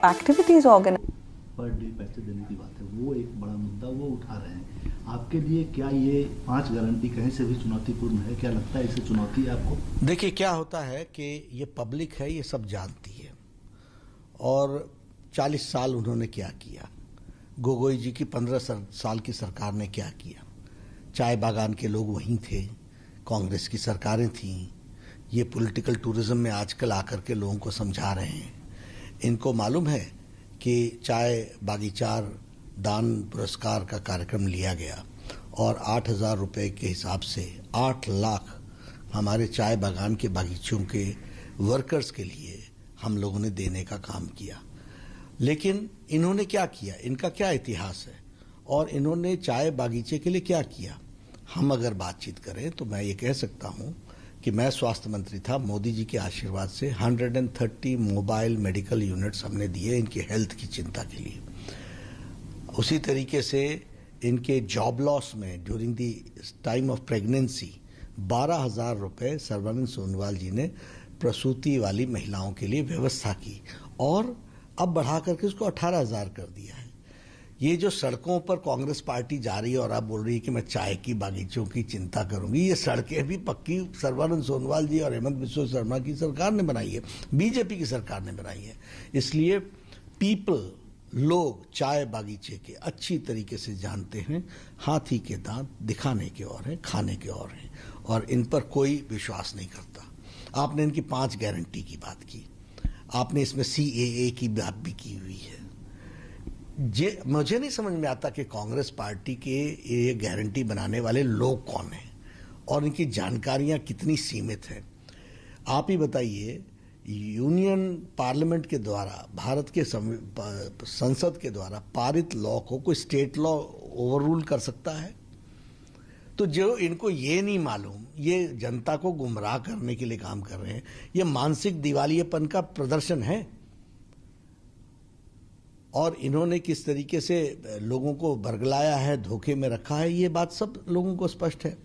activities organized. Per day पैसे देने की बात है, वो एक बड़ा मुद्दा वो उठा रहे हैं। आपके लिए क्या ये 5 गारंटी कहीं से भी चुनौतीपूर्ण है? क्या लगता है इसे चुनौती है आपको? देखिए क्या होता है कि ये पब्लिक है, ये सब जानती है। और 40 साल उन्होंने क्या किया, गोगोई जी की 15 साल की सरकार ने क्या किया, चाय बागान के लोग वहीं थे, कांग्रेस की सरकारें थीं, ये पॉलिटिकल टूरिज्म में आजकल आकर के लोगों को समझा रहे हैं। इनको मालूम है कि चाय बागीचार दान पुरस्कार का कार्यक्रम लिया गया और 8,000 रुपये के हिसाब से 8 लाख हमारे चाय बागान के बागीचों के वर्कर्स के लिए हम लोगों ने देने का काम किया। लेकिन इन्होंने क्या किया, इनका क्या इतिहास है और इन्होंने चाय बागीचे के लिए क्या किया? हम अगर बातचीत करें तो मैं ये कह सकता हूँ कि मैं स्वास्थ्य मंत्री था, मोदी जी के आशीर्वाद से 130 मोबाइल मेडिकल यूनिट्स हमने दिए इनके हेल्थ की चिंता के लिए। उसी तरीके से इनके जॉब लॉस में during the time of pregnancy 12,000 रुपये सर्बानंद सोनोवाल जी ने प्रसूति वाली महिलाओं के लिए व्यवस्था की और अब बढ़ा करके उसको 18,000 कर दिया है। ये जो सड़कों पर कांग्रेस पार्टी जा रही है और अब बोल रही है कि मैं चाय की बागीचों की चिंता करूंगी, ये सड़कें भी पक्की सर्बानंद सोनोवाल जी और हेमंत बिस्वा शर्मा की सरकार ने बनाई है, बीजेपी की सरकार ने बनाई है। इसलिए पीपल, लोग चाय बागीचे के अच्छी तरीके से जानते हैं। हाथी के दांत दिखाने के और हैं, खाने के और हैं, और इन पर कोई विश्वास नहीं करता। आपने इनकी 5 गारंटी की बात की, आपने इसमें CAA की बात भी की हुई है। मुझे नहीं समझ में आता कि कांग्रेस पार्टी के ये गारंटी बनाने वाले लोग कौन हैं और इनकी जानकारियां कितनी सीमित हैं। आप ही बताइए, यूनियन पार्लियामेंट के द्वारा, भारत के संसद के द्वारा पारित लॉ को कोई स्टेट लॉ ओवररूल कर सकता है? तो जो इनको ये नहीं मालूम, ये जनता को गुमराह करने के लिए काम कर रहे हैं, ये मानसिक दिवालियेपन का प्रदर्शन है। और इन्होंने किस तरीके से लोगों को बरगलाया है, धोखे में रखा है, ये बात सब लोगों को स्पष्ट है।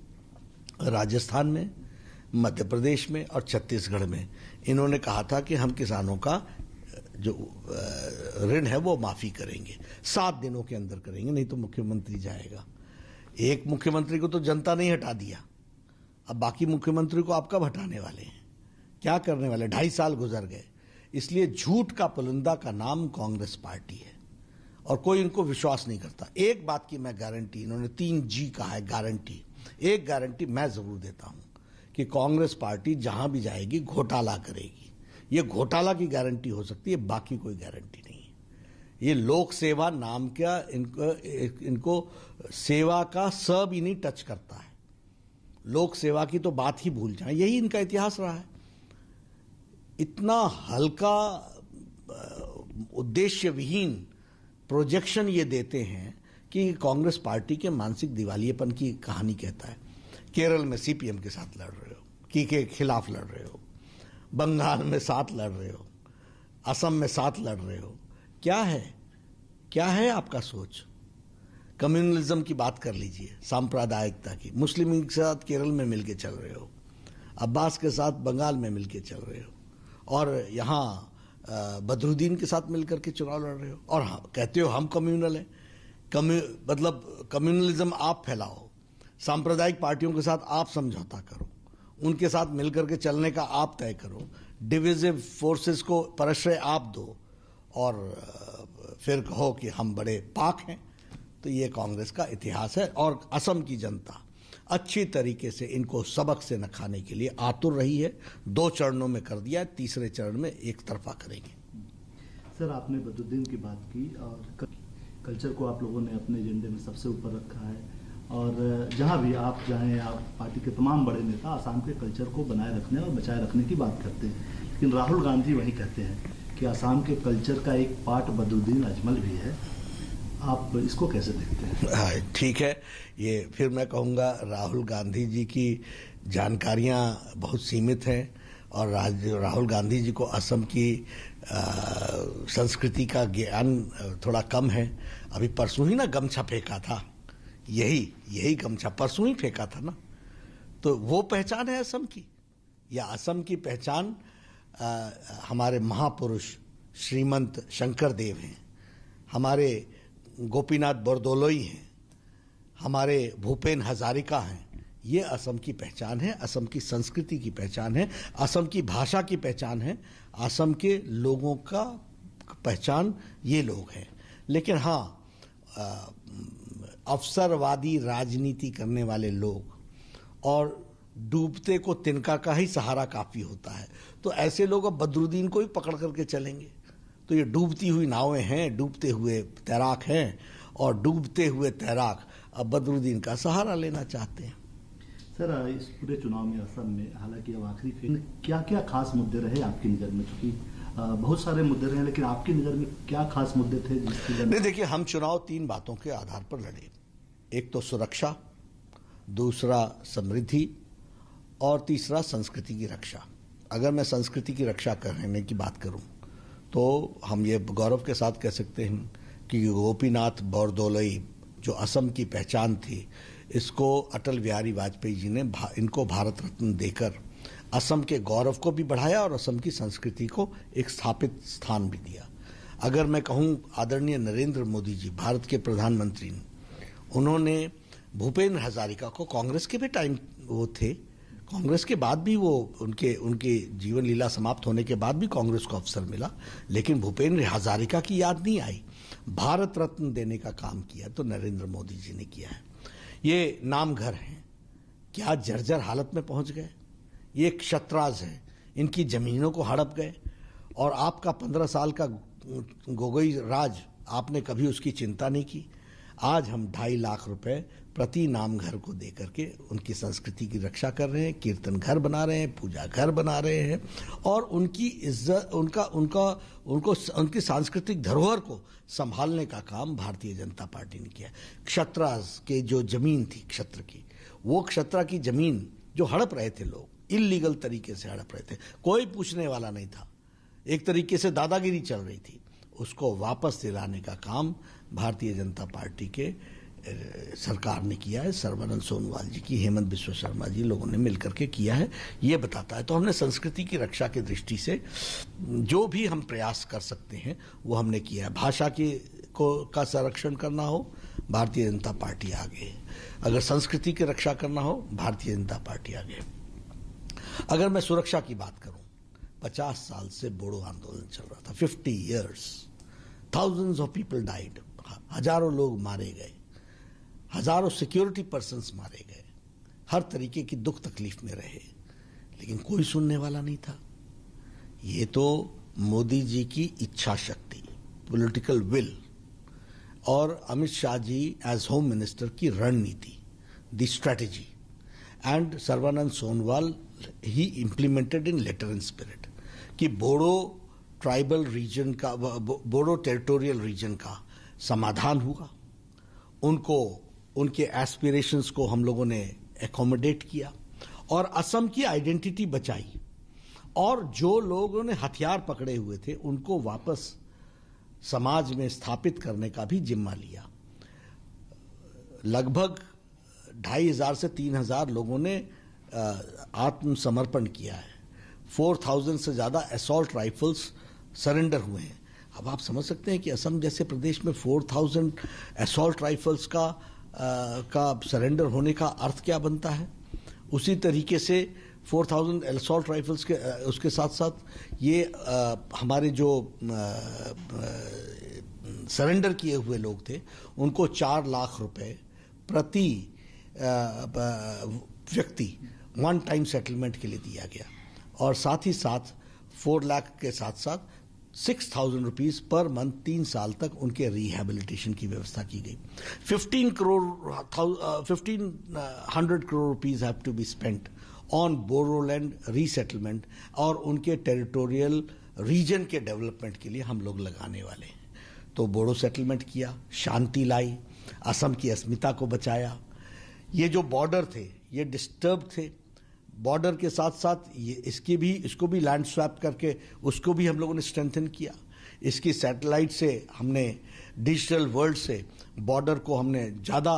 राजस्थान में, मध्य प्रदेश में और छत्तीसगढ़ में इन्होंने कहा था कि हम किसानों का जो ऋण है वो माफी करेंगे, 7 दिनों के अंदर करेंगे, नहीं तो मुख्यमंत्री जाएगा। एक मुख्यमंत्री को तो जनता नहीं हटा दिया, अब बाकी मुख्यमंत्री को आप कब हटाने वाले हैं, क्या करने वाले? 2.5 साल गुजर गए। इसलिए झूठ का पुलिंदा का नाम कांग्रेस पार्टी है और कोई इनको विश्वास नहीं करता। एक बात की मैं गारंटी, इन्होंने 3G कहा है गारंटी, एक गारंटी मैं जरूर देता हूं कि कांग्रेस पार्टी जहां भी जाएगी घोटाला करेगी। ये घोटाला की गारंटी हो सकती है, बाकी कोई गारंटी नहीं है। ये लोक सेवा नाम का इनको सेवा का सब ही नहीं टच करता है। लोक सेवा की तो बात ही भूल जाए, यही इनका इतिहास रहा है। इतना हल्का उद्देश्य विहीन प्रोजेक्शन ये देते हैं कि कांग्रेस पार्टी के मानसिक दिवालियेपन की कहानी कहता है। केरल में CPM के साथ लड़ रहे हो, के खिलाफ लड़ रहे हो, बंगाल में साथ लड़ रहे हो, असम में साथ लड़ रहे हो। क्या है आपका सोच? कम्युनलिज्म की बात कर लीजिए, सांप्रदायिकता की। मुस्लिम के साथ केरल में मिलके चल रहे हो, अब्बास के साथ बंगाल में मिलके चल रहे हो, और यहाँ बदरुद्दीन के साथ मिलकर के चुनाव लड़ रहे हो, और कहते हो हम कम्युनल हैं। मतलब कम्युनलिज्म आप फैलाओ, सांप्रदायिक पार्टियों के साथ आप समझौता करो, उनके साथ मिलकर के चलने का आप तय करो, डिविजिव फोर्सेस को प्रश्रय आप दो और फिर कहो कि हम बड़े पाक हैं। तो ये कांग्रेस का इतिहास है और असम की जनता अच्छी तरीके से इनको सबक से न खाने के लिए आतुर रही है। 2 चरणों में कर दिया है, तीसरे चरण में एक तरफा करेंगे। सर, आपने बदरुद्दीन की बात की और कल्चर को आप लोगों ने अपने एजेंडे में सबसे ऊपर रखा है, और जहां भी आप जाएं, आप पार्टी के तमाम बड़े नेता आसाम के कल्चर को बनाए रखने और बचाए रखने की बात करते हैं। लेकिन राहुल गांधी वही कहते हैं कि आसाम के कल्चर का एक पार्ट बदरुद्दीन अजमल भी है। आप इसको कैसे देखते हैं? हाँ, ठीक है। ये फिर मैं कहूँगा, राहुल गांधी जी की जानकारियाँ बहुत सीमित हैं और राहुल गांधी जी को असम की संस्कृति का ज्ञान थोड़ा कम है। अभी परसों ही ना गमछा फेंका था, यही गमछा परसों ही फेंका था ना, तो वो पहचान है असम की? या असम की पहचान हमारे महापुरुष श्रीमंत शंकर देव हैं, हमारे गोपीनाथ बोरदोलोई हैं, हमारे भूपेन हजारिका हैं। ये असम की पहचान है, असम की संस्कृति की पहचान है, असम की भाषा की पहचान है, असम के लोगों का पहचान ये लोग हैं। लेकिन हाँ, अवसरवादी राजनीति करने वाले लोग और डूबते को तिनका का ही सहारा काफी होता है, तो ऐसे लोग अब बदरुद्दीन को ही पकड़ करके चलेंगे। तो ये डूबती हुई नावें हैं, डूबते हुए तैराक हैं, और डूबते हुए तैराक अब बदरुद्दीन का सहारा लेना चाहते हैं। सर, इस पूरे चुनाव में असम में, हालांकि अब आखिरी फेज, क्या क्या खास मुद्दे रहे आपकी नज़र में? क्योंकि बहुत सारे मुद्दे रहे, लेकिन आपकी नज़र में क्या खास मुद्दे थे जिसकी? नहीं, देखिए, हम चुनाव 3 बातों के आधार पर लड़े। एक तो सुरक्षा, दूसरा समृद्धि, और तीसरा संस्कृति की रक्षा। अगर मैं संस्कृति की रक्षा करने की बात करूं तो हम ये गौरव के साथ कह सकते हैं कि गोपीनाथ बोरदोलोई जो असम की पहचान थी, इसको अटल बिहारी वाजपेयी जी ने इनको भारत रत्न देकर असम के गौरव को भी बढ़ाया और असम की संस्कृति को एक स्थापित स्थान भी दिया। अगर मैं कहूं, आदरणीय नरेंद्र मोदी जी, भारत के प्रधानमंत्री, उन्होंने भूपेन हजारिका को, कांग्रेस के भी टाइम वो थे, कांग्रेस के बाद भी वो उनके जीवन लीला समाप्त होने के बाद भी कांग्रेस को अवसर मिला, लेकिन भूपेन हजारिका की याद नहीं आई। भारत रत्न देने का काम किया तो नरेंद्र मोदी जी ने किया है। ये नामघर हैं, क्या जर्जर हालत में पहुंच गए। ये क्षत्राज हैं, इनकी जमीनों को हड़प गए, और आपका 15 साल का गोगोई राज, आपने कभी उसकी चिंता नहीं की। आज हम 2.5 लाख रुपए प्रति नामघर को देकर के उनकी संस्कृति की रक्षा कर रहे हैं, कीर्तन घर बना रहे हैं, पूजा घर बना रहे हैं, और उनकी इज्जत, उनकी सांस्कृतिक धरोहर को संभालने का काम भारतीय जनता पार्टी ने किया। क्षत्राज के जो जमीन थी क्षत्र की, वो क्षत्रा की जमीन जो हड़प रहे थे लोग, इल्लीगल तरीके से हड़प रहे थे, कोई पूछने वाला नहीं था, एक तरीके से दादागिरी चल रही थी, उसको वापस दिलाने का काम भारतीय जनता पार्टी के सरकार ने किया है। सर्बानंद सोनोवाल जी की, हेमंत बिस्वा शर्मा जी, लोगों ने मिलकर के किया है। ये बताता है, तो हमने संस्कृति की रक्षा की दृष्टि से जो भी हम प्रयास कर सकते हैं वो हमने किया है। भाषा का संरक्षण करना हो, भारतीय जनता पार्टी आगे। अगर संस्कृति की रक्षा करना हो, भारतीय जनता पार्टी आगे। अगर मैं सुरक्षा की बात करूं, 50 साल से बोडो आंदोलन चल रहा था, 50 years, thousands of people died, हजारों लोग मारे गए, हजारों सिक्योरिटी पर्सन्स मारे गए, हर तरीके की दुख तकलीफ में रहे, लेकिन कोई सुनने वाला नहीं था। ये तो मोदी जी की इच्छा शक्ति, पॉलिटिकल विल, और Amit Shah ji as home minister की रणनीति, the strategy, and Sarbananda Sonowal he implemented in letter and spirit कि बोडो ट्राइबल रीजन का, बोडो टेरिटोरियल रीजन का समाधान हुआ। उनको, उनके एस्पिरेशंस को हम लोगों ने एकोमोडेट किया और असम की आइडेंटिटी बचाई, और जो लोगों ने हथियार पकड़े हुए थे उनको वापस समाज में स्थापित करने का भी जिम्मा लिया। लगभग 2,500 से 3,000 लोगों ने आत्मसमर्पण किया है। 4,000 से ज्यादा असॉल्ट राइफल्स सरेंडर हुए हैं। अब आप समझ सकते हैं कि असम जैसे प्रदेश में 4,000 असॉल्ट राइफल्स का सरेंडर होने का अर्थ क्या बनता है। उसी तरीके से 4,000 असॉल्ट राइफल्स के उसके साथ साथ ये हमारे जो सरेंडर किए हुए लोग थे उनको 4 लाख रुपए प्रति व्यक्ति वन टाइम सेटलमेंट के लिए दिया गया, और साथ ही साथ 4 लाख के साथ साथ 6,000 रुपीज पर मंथ 3 साल तक उनके रिहैबिलिटेशन की व्यवस्था की गई। 1,500 crore rupees have to be spent on Bodoland resettlement, और उनके टेरिटोरियल रीजन के डेवलपमेंट के लिए हम लोग लगाने वाले हैं। तो बोडो सेटलमेंट किया, शांति लाई, असम की अस्मिता को बचाया। ये जो बॉर्डर थे ये डिस्टर्ब थे, बॉर्डर के साथ साथ इसको भी लैंड स्वैप करके उसको भी हम लोगों ने स्ट्रेंथन किया। इसकी सैटेलाइट से हमने डिजिटल वर्ल्ड से बॉर्डर को हमने ज़्यादा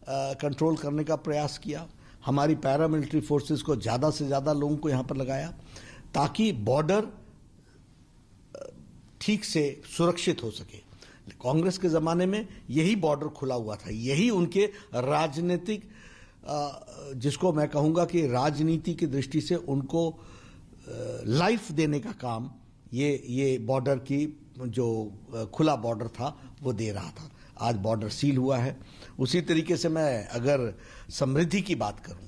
कंट्रोल करने का प्रयास किया। हमारी पैरामिलिट्री फोर्सेस को ज़्यादा से ज़्यादा लोगों को यहाँ पर लगाया ताकि बॉर्डर ठीक से सुरक्षित हो सके। कांग्रेस के ज़माने में यही बॉर्डर खुला हुआ था, यही उनके राजनीतिक, जिसको मैं कहूँगा कि राजनीति की दृष्टि से उनको लाइफ देने का काम ये बॉर्डर की जो खुला बॉर्डर था वो दे रहा था। आज बॉर्डर सील हुआ है। उसी तरीके से मैं अगर समृद्धि की बात करूं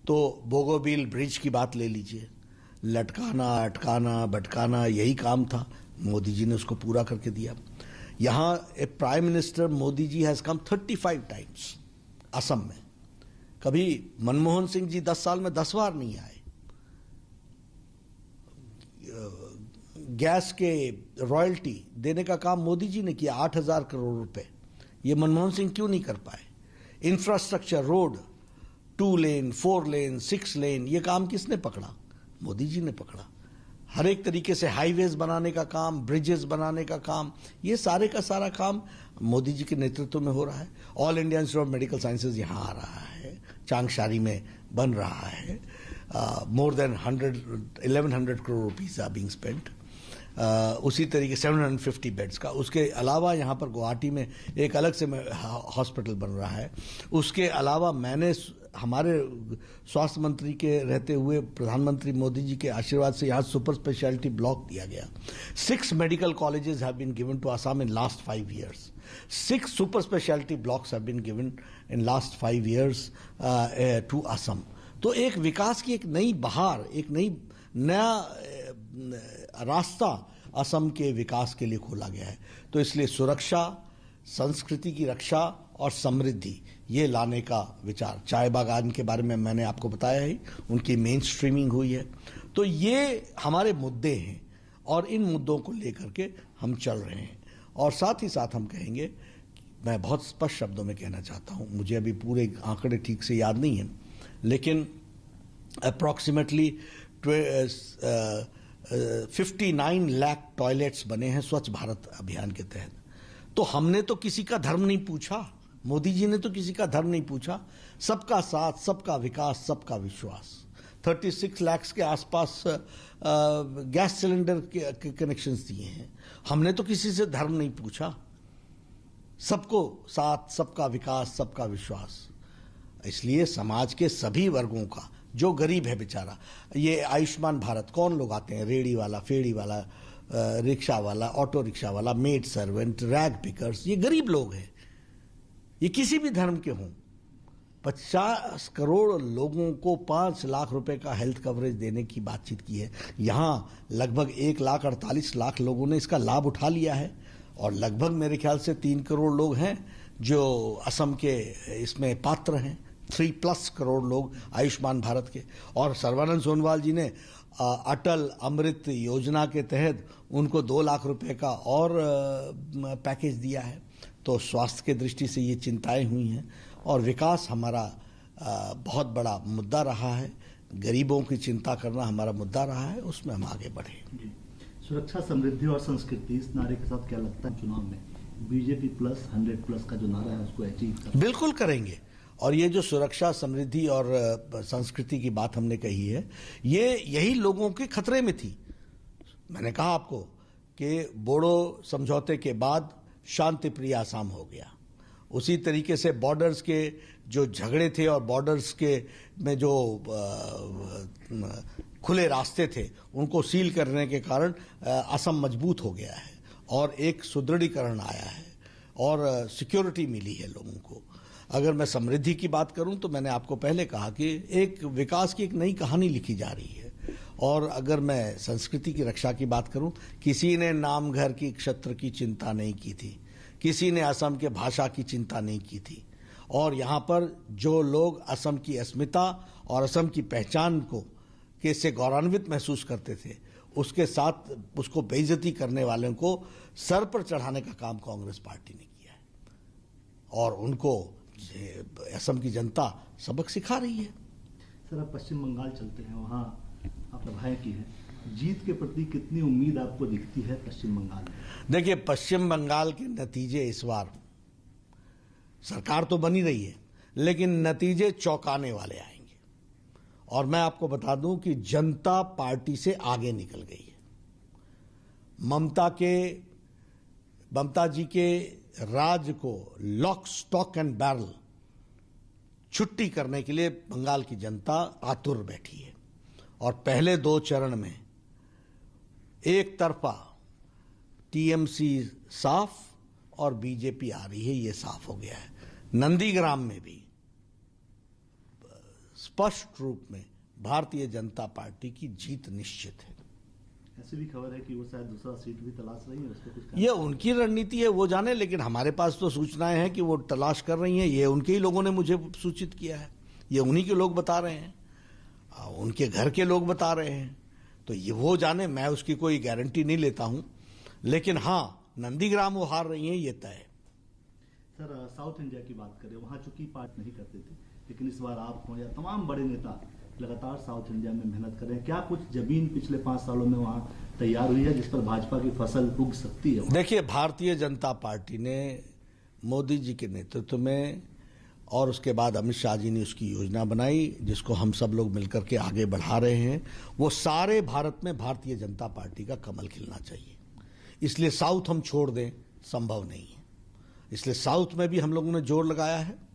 तो बोगोबील ब्रिज की बात ले लीजिए। लटकाना, अटकाना, भटकाना यही काम था, मोदी जी ने उसको पूरा करके दिया। यहाँ prime minister Modi ji has come 35 times Assam में। कभी मनमोहन सिंह जी 10 साल में 10 बार नहीं आए। गैस के रॉयल्टी देने का काम मोदी जी ने किया, 8,000 करोड़ रुपए। ये मनमोहन सिंह क्यों नहीं कर पाए? इंफ्रास्ट्रक्चर, रोड, 2 लेन, 4 लेन, 6 लेन, ये काम किसने पकड़ा? मोदी जी ने पकड़ा। हर एक तरीके से हाईवेज बनाने का काम, ब्रिजेस बनाने का काम, ये सारे का सारा काम मोदी जी के नेतृत्व में हो रहा है। All India institute of medical sciences यहाँ आ रहा है, चांगशारी में बन रहा है। More than 1100 crore rupees are being spent. उसी तरीके 750 बेड्स का। उसके अलावा यहाँ पर गुवाहाटी में एक अलग से हॉस्पिटल बन रहा है। उसके अलावा मैंने हमारे स्वास्थ्य मंत्री के रहते हुए प्रधानमंत्री मोदी जी के आशीर्वाद से यहाँ सुपर स्पेशलिटी ब्लॉक दिया गया। 6 medical colleges have been given to Assam in last 5 years. 6 super specialty blocks have been given in last 5 years to Assam. तो एक विकास की एक नई बहार, एक नया रास्ता असम के विकास के लिए खोला गया है। तो इसलिए सुरक्षा, संस्कृति की रक्षा और समृद्धि ये लाने का विचार, चाय बागान के बारे में मैंने आपको बताया ही, उनकी मेन स्ट्रीमिंग हुई है। तो ये हमारे मुद्दे हैं और इन मुद्दों को लेकर के हम चल रहे हैं। और साथ ही साथ हम कहेंगे, मैं बहुत स्पष्ट शब्दों में कहना चाहता हूं, मुझे अभी पूरे आंकड़े ठीक से याद नहीं है, लेकिन अप्रॉक्सीमेटली 59 लाख टॉयलेट्स बने हैं स्वच्छ भारत अभियान के तहत। तो हमने तो किसी का धर्म नहीं पूछा, मोदी जी ने तो किसी का धर्म नहीं पूछा। सबका साथ, सबका विकास, सबका विश्वास। 36 लाख के आसपास गैस सिलेंडर के कनेक्शंस दिए हैं। हमने तो किसी से धर्म नहीं पूछा। सबको साथ, सबका विकास, सबका विश्वास। इसलिए समाज के सभी वर्गों का, जो गरीब है बेचारा, ये आयुष्मान भारत, कौन लोग आते हैं? रेडी वाला, फेड़ी वाला, रिक्शा वाला, ऑटो रिक्शा वाला, मेड सर्वेंट, रैग पिकर्स, ये गरीब लोग हैं। ये किसी भी धर्म के हों। 50 करोड़ लोगों को 5 लाख रुपए का हेल्थ कवरेज देने की बातचीत की है। यहां लगभग 1,48,00,000 लोगों ने इसका लाभ उठा लिया है और लगभग मेरे ख्याल से 3 करोड़ लोग हैं जो असम के इसमें पात्र हैं। 3+ करोड़ लोग आयुष्मान भारत के। और सर्बानंद सोनोवाल जी ने अटल अमृत योजना के तहत उनको 2 लाख रुपए का और पैकेज दिया है। तो स्वास्थ्य के दृष्टि से ये चिंताएं हुई हैं और विकास हमारा बहुत बड़ा मुद्दा रहा है। गरीबों की चिंता करना हमारा मुद्दा रहा है, उसमें हम आगे बढ़े। सुरक्षा, समृद्धि और संस्कृति, इस नारे के साथ क्या लगता है चुनाव में बीजेपी प्लस 100+ का जो नारा है उसको अचीव कर? बिल्कुल करेंगे। और ये जो सुरक्षा, समृद्धि और संस्कृति की बात हमने कही है, ये यही लोगों के खतरे में थी। मैंने कहा आपको कि बोडो समझौते के बाद शांति प्रिय आसाम हो गया। उसी तरीके से बॉर्डर्स के जो झगड़े थे और बॉर्डर्स के में जो खुले रास्ते थे उनको सील करने के कारण असम मजबूत हो गया है और एक सुदृढ़ीकरण आया है और सिक्योरिटी मिली है लोगों को। अगर मैं समृद्धि की बात करूं तो मैंने आपको पहले कहा कि एक विकास की एक नई कहानी लिखी जा रही है। और अगर मैं संस्कृति की रक्षा की बात करूं, किसी ने नाम घर की क्षत्र की चिंता नहीं की थी, किसी ने असम के भाषा की चिंता नहीं की थी। और यहाँ पर जो लोग असम की अस्मिता और असम की पहचान को के से गौरवान्वित महसूस करते थे, उसके साथ उसको बेइज्जती करने वालों को सर पर चढ़ाने का काम कांग्रेस पार्टी ने किया है और उनको असम की जनता सबक सिखा रही है। सर, आप पश्चिम बंगाल चलते हैं, वहाँ आप भाई की है, जीत के प्रति कितनी उम्मीद आपको दिखती है पश्चिम बंगाल में? देखिए, पश्चिम बंगाल के नतीजे इस बार, सरकार तो बनी रही है लेकिन नतीजे चौंकाने वाले आएंगे। और मैं आपको बता दूं कि जनता पार्टी से आगे निकल गई है। ममता जी के राज को लॉक स्टॉक एंड बैरल छुट्टी करने के लिए बंगाल की जनता आतुर बैठी है। और पहले 2 चरण में एक तरफा टीएमसी साफ और बीजेपी आ रही है, ये साफ हो गया है। नंदीग्राम में भी स्पष्ट रूप में भारतीय जनता पार्टी की जीत निश्चित है। ऐसी भी खबर है कि वो शायद दूसरा सीट भी तलाश रही है, उस पर कुछ ये उनकी रणनीति है, वो जाने, लेकिन हमारे पास तो सूचनाएं हैं कि वो तलाश कर रही हैं। ये उनके ही लोगों ने मुझे सूचित किया है, ये उन्हीं के लोग बता रहे हैं, उनके घर के लोग बता रहे हैं। तो ये वो जाने, मैं उसकी कोई गारंटी नहीं लेता हूं, लेकिन हां, नंदीग्राम वो हार रही हैं, ये तय है। सर, साउथ इंडिया की बात करें, वहां चूंकि पार्ट नहीं करते थे, लेकिन इस बार आप हो या तमाम बड़े नेता लगातार साउथ इंडिया में मेहनत कर रहे हैं। क्या कुछ जमीन पिछले 5 सालों में वहां तैयार हुई है जिस पर भाजपा की फसल उग सकती है? देखिए, भारतीय जनता पार्टी ने मोदी जी के नेतृत्व में और उसके बाद अमित शाह जी ने उसकी योजना बनाई, जिसको हम सब लोग मिलकर के आगे बढ़ा रहे हैं। वो सारे भारत में भारतीय जनता पार्टी का कमल खिलना चाहिए। इसलिए साउथ हम छोड़ दें, संभव नहीं है। इसलिए साउथ में भी हम लोगों ने जोर लगाया है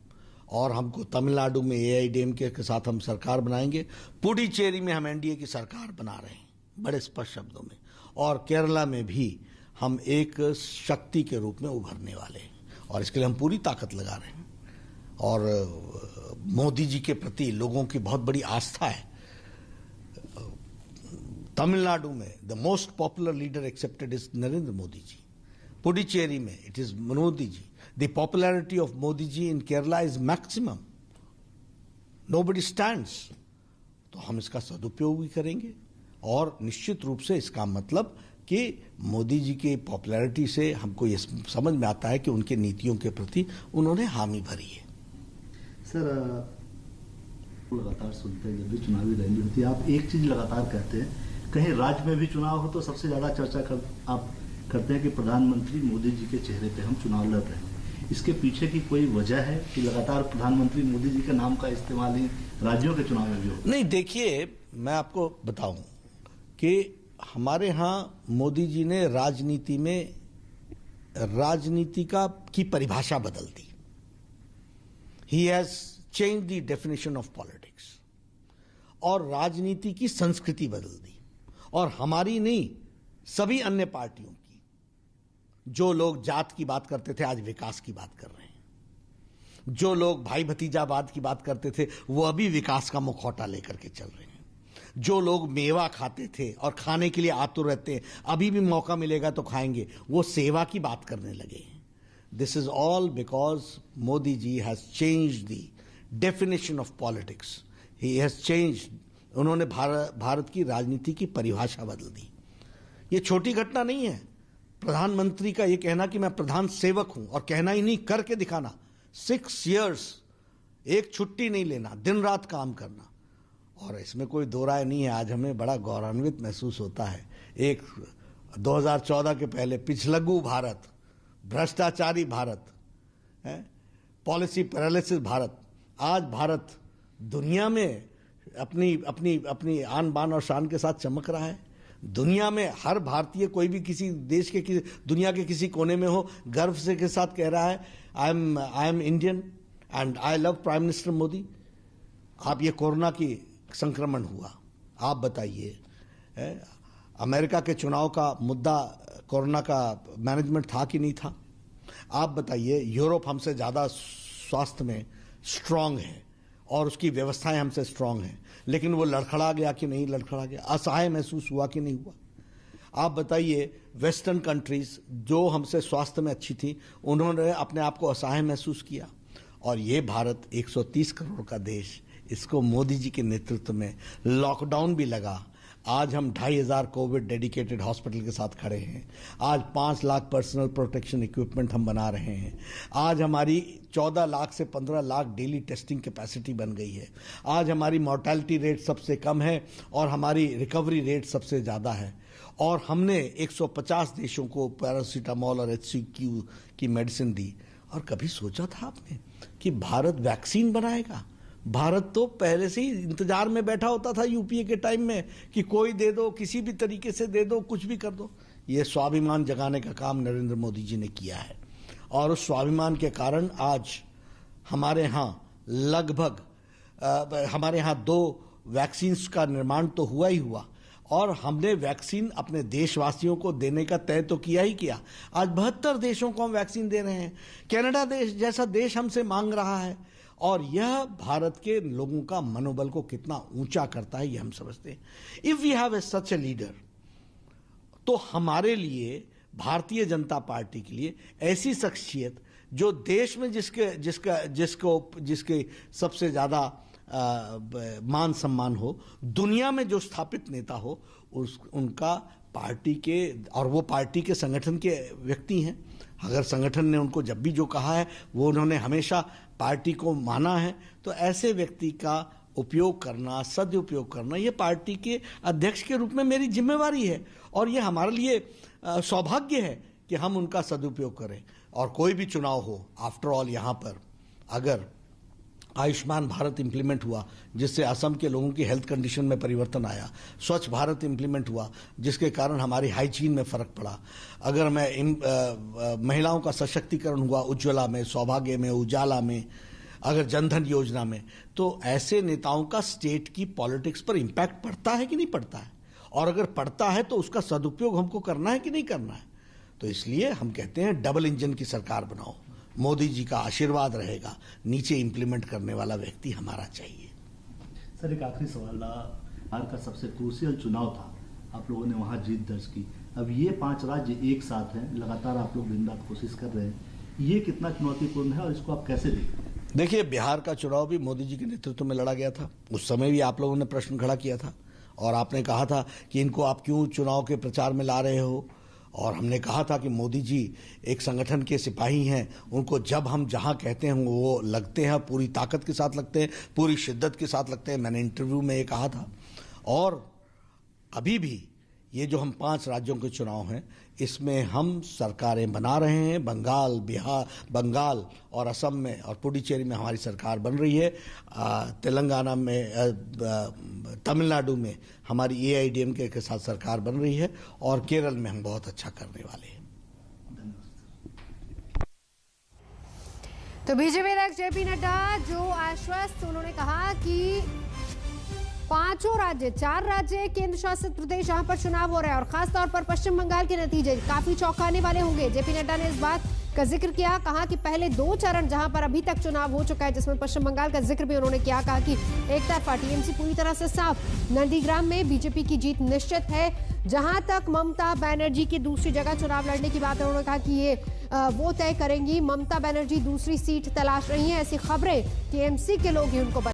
और हमको तमिलनाडु में एआईडीएमके के साथ हम सरकार बनाएंगे। पुडुचेरी में हम एनडीए की सरकार बना रहे हैं बड़े स्पष्ट शब्दों में, और केरला में भी हम एक शक्ति के रूप में उभरने वाले हैं और इसके लिए हम पूरी ताकत लगा रहे हैं। और मोदी जी के प्रति लोगों की बहुत बड़ी आस्था है। तमिलनाडु में the most popular leader accepted is Narendra Modi ji. Puducherry में it is Modi ji. The popularity of Modi ji in Kerala is maximum. Nobody stands. तो हम इसका सदुपयोग भी करेंगे और निश्चित रूप से इसका मतलब कि मोदी जी की पॉपुलैरिटी से हमको ये समझ में आता है कि उनके नीतियों के प्रति उन्होंने हामी भरी है। सर, लगातार सुनते हैं जब भी चुनावी रैली होती है, आप एक चीज लगातार कहते हैं, कहीं राज्य में भी चुनाव हो तो सबसे ज्यादा चर्चा आप करते हैं कि प्रधानमंत्री मोदी जी के चेहरे पे हम चुनाव लड़ रहे हैं। इसके पीछे की कोई वजह है कि लगातार प्रधानमंत्री मोदी जी के नाम का इस्तेमाल ही राज्यों के चुनाव में भी हो? नहीं, देखिए, मैं आपको बताऊं कि हमारे यहाँ मोदी जी ने राजनीति में राजनीति की परिभाषा बदल दी। He has change the definition of politics और राजनीति की संस्कृति बदल दी। और हमारी नहीं, सभी अन्य पार्टियों की। जो लोग जात की बात करते थे आज विकास की बात कर रहे हैं। जो लोग भाई भतीजावाद की बात करते थे वो अभी विकास का मुखौटा लेकर के चल रहे हैं। जो लोग मेवा खाते थे और खाने के लिए आतुर रहते हैं, अभी भी मौका मिलेगा तो खाएंगे, वो सेवा की बात करने लगे हैं। This is all because Modi ji has changed the definition of politics. He has changed, उन्होंने भारत की राजनीति की परिभाषा बदल दी। ये छोटी घटना नहीं है। प्रधानमंत्री का ये कहना कि मैं प्रधान सेवक हूं, और कहना ही नहीं, करके दिखाना। 6 years एक छुट्टी नहीं लेना, दिन रात काम करना, और इसमें कोई दो राय नहीं है। आज हमें बड़ा गौरवान्वित महसूस होता है। एक 2014 के पहले पिछलग्गू भारत, भ्रष्टाचारी भारत, पॉलिसी पैरालिसिस भारत, आज भारत दुनिया में अपनी अपनी अपनी आन बान और शान के साथ चमक रहा है। दुनिया में हर भारतीय, कोई भी किसी देश के दुनिया के किसी कोने में हो, गर्व से के साथ कह रहा है I am Indian and I love prime minister Modi. आप ये कोरोना की संक्रमण हुआ, आप बताइए, अमेरिका के चुनाव का मुद्दा कोरोना का मैनेजमेंट था कि नहीं था? आप बताइए, यूरोप हमसे ज्यादा स्वास्थ्य में स्ट्रांग है और उसकी व्यवस्थाएं हमसे स्ट्रांग हैं, लेकिन वो लड़खड़ा गया कि नहीं लड़खड़ा गया? असहाय महसूस हुआ कि नहीं हुआ? आप बताइए, वेस्टर्न कंट्रीज जो हमसे स्वास्थ्य में अच्छी थी, उन्होंने अपने आप को असहाय महसूस किया। और ये भारत 130 करोड़ का देश, इसको मोदी जी के नेतृत्व में लॉकडाउन भी लगा। आज हम 2500 कोविड डेडिकेटेड हॉस्पिटल के साथ खड़े हैं। आज 5 लाख पर्सनल प्रोटेक्शन इक्विपमेंट हम बना रहे हैं। आज हमारी 14 लाख से 15 लाख डेली टेस्टिंग कैपेसिटी बन गई है। आज हमारी मॉर्टेलिटी रेट सबसे कम है और हमारी रिकवरी रेट सबसे ज़्यादा है। और हमने 150 देशों को पैरासीटामोल और HCQ की मेडिसिन दी। और कभी सोचा था आपने कि भारत वैक्सीन बनाएगा? भारत तो पहले से ही इंतजार में बैठा होता था यूपीए के टाइम में कि कोई दे दो, किसी भी तरीके से दे दो, कुछ भी कर दो। ये स्वाभिमान जगाने का काम नरेंद्र मोदी जी ने किया है। और उस स्वाभिमान के कारण आज हमारे यहाँ लगभग हमारे यहाँ 2 वैक्सीन्स का निर्माण तो हुआ ही हुआ, और हमने वैक्सीन अपने देशवासियों को देने का तय तो किया ही किया। आज 72 देशों को हम वैक्सीन दे रहे हैं। कनाडा देश जैसा देश हमसे मांग रहा है, और यह भारत के लोगों का मनोबल को कितना ऊंचा करता है ये हम समझते हैं। If we have such a leader, तो हमारे लिए, भारतीय जनता पार्टी के लिए ऐसी शख्सियत जो देश में जिसके सबसे ज्यादा मान सम्मान हो, दुनिया में जो स्थापित नेता हो, उनका पार्टी के, और वो पार्टी के संगठन के व्यक्ति हैं। अगर संगठन ने उनको जब भी जो कहा है वो उन्होंने हमेशा पार्टी को माना है, तो ऐसे व्यक्ति का उपयोग करना, सदुपयोग करना, ये पार्टी के अध्यक्ष के रूप में मेरी जिम्मेवारी है, और ये हमारे लिए सौभाग्य है कि हम उनका सदुपयोग करें। और कोई भी चुनाव हो, आफ्टर ऑल यहाँ पर अगर आयुष्मान भारत इंप्लीमेंट हुआ जिससे असम के लोगों की हेल्थ कंडीशन में परिवर्तन आया, स्वच्छ भारत इंप्लीमेंट हुआ जिसके कारण हमारी हाइजीन में फर्क पड़ा, अगर महिलाओं का सशक्तिकरण हुआ उज्ज्वला में, सौभाग्य में, उजाला में, अगर जनधन योजना में, तो ऐसे नेताओं का स्टेट की पॉलिटिक्स पर इंपैक्ट पड़ता है कि नहीं पड़ता है, और अगर पड़ता है तो उसका सदुपयोग हमको करना है कि नहीं करना है। तो इसलिए हम कहते हैं डबल इंजन की सरकार बनाओ, मोदी जी का आशीर्वाद रहेगा, नीचे इंप्लीमेंट करने वाला व्यक्ति हमारा चाहिए। सर, एक आखिरी सवाल, बिहार का सबसे क्रूशियल चुनाव था, आप लोगों ने वहां जीत दर्ज की। अब ये 5 राज्य एक साथ हैं, लगातार आप लोग दिन रात कोशिश कर रहे हैं, ये कितना चुनौतीपूर्ण है और इसको आप कैसे देखते हैं? देखिए, बिहार का चुनाव भी मोदी जी के नेतृत्व में लड़ा गया था। उस समय भी आप लोगों ने प्रश्न खड़ा किया था, और आपने कहा था कि इनको आप क्यों चुनाव के प्रचार में ला रहे हो, और हमने कहा था कि मोदी जी एक संगठन के सिपाही हैं, उनको जब हम जहां कहते हैं वो लगते हैं, पूरी ताकत के साथ लगते हैं, पूरी शिद्दत के साथ लगते हैं। मैंने इंटरव्यू में ये कहा था। और अभी भी ये जो हम 5 राज्यों के चुनाव हैं, इसमें हम सरकारें बना रहे हैं। बंगाल और असम में और पुडुचेरी में हमारी सरकार बन रही है। तेलंगाना में, तमिलनाडु में हमारी AIADMK के साथ सरकार बन रही है, और केरल में हम बहुत अच्छा करने वाले हैं। तो बीजेपी अध्यक्ष JP नड्डा जो आश्वस्त, उन्होंने कहा कि 5 राज्य, 4 राज्य केंद्र शासित प्रदेश जहां पर चुनाव हो रहा है, और खासतौर पर पश्चिम बंगाल के नतीजे काफी चौंकाने वाले होंगे। JP नड्डा ने इस बात का जिक्र किया, कहा कि पहले 2 चरण जहां पर अभी तक चुनाव हो चुका है, जिसमें पश्चिम बंगाल का जिक्र भी उन्होंने किया, कहा कि एक तरफा TMC पूरी तरह से साफ, नंदीग्राम में बीजेपी की जीत निश्चित है। जहां तक ममता बनर्जी की दूसरी जगह चुनाव लड़ने की बात है, उन्होंने कहा कि ये वो तय करेंगी। ममता बनर्जी दूसरी सीट तलाश रही हैं, ऐसी खबरें TMC के लोग ही उनको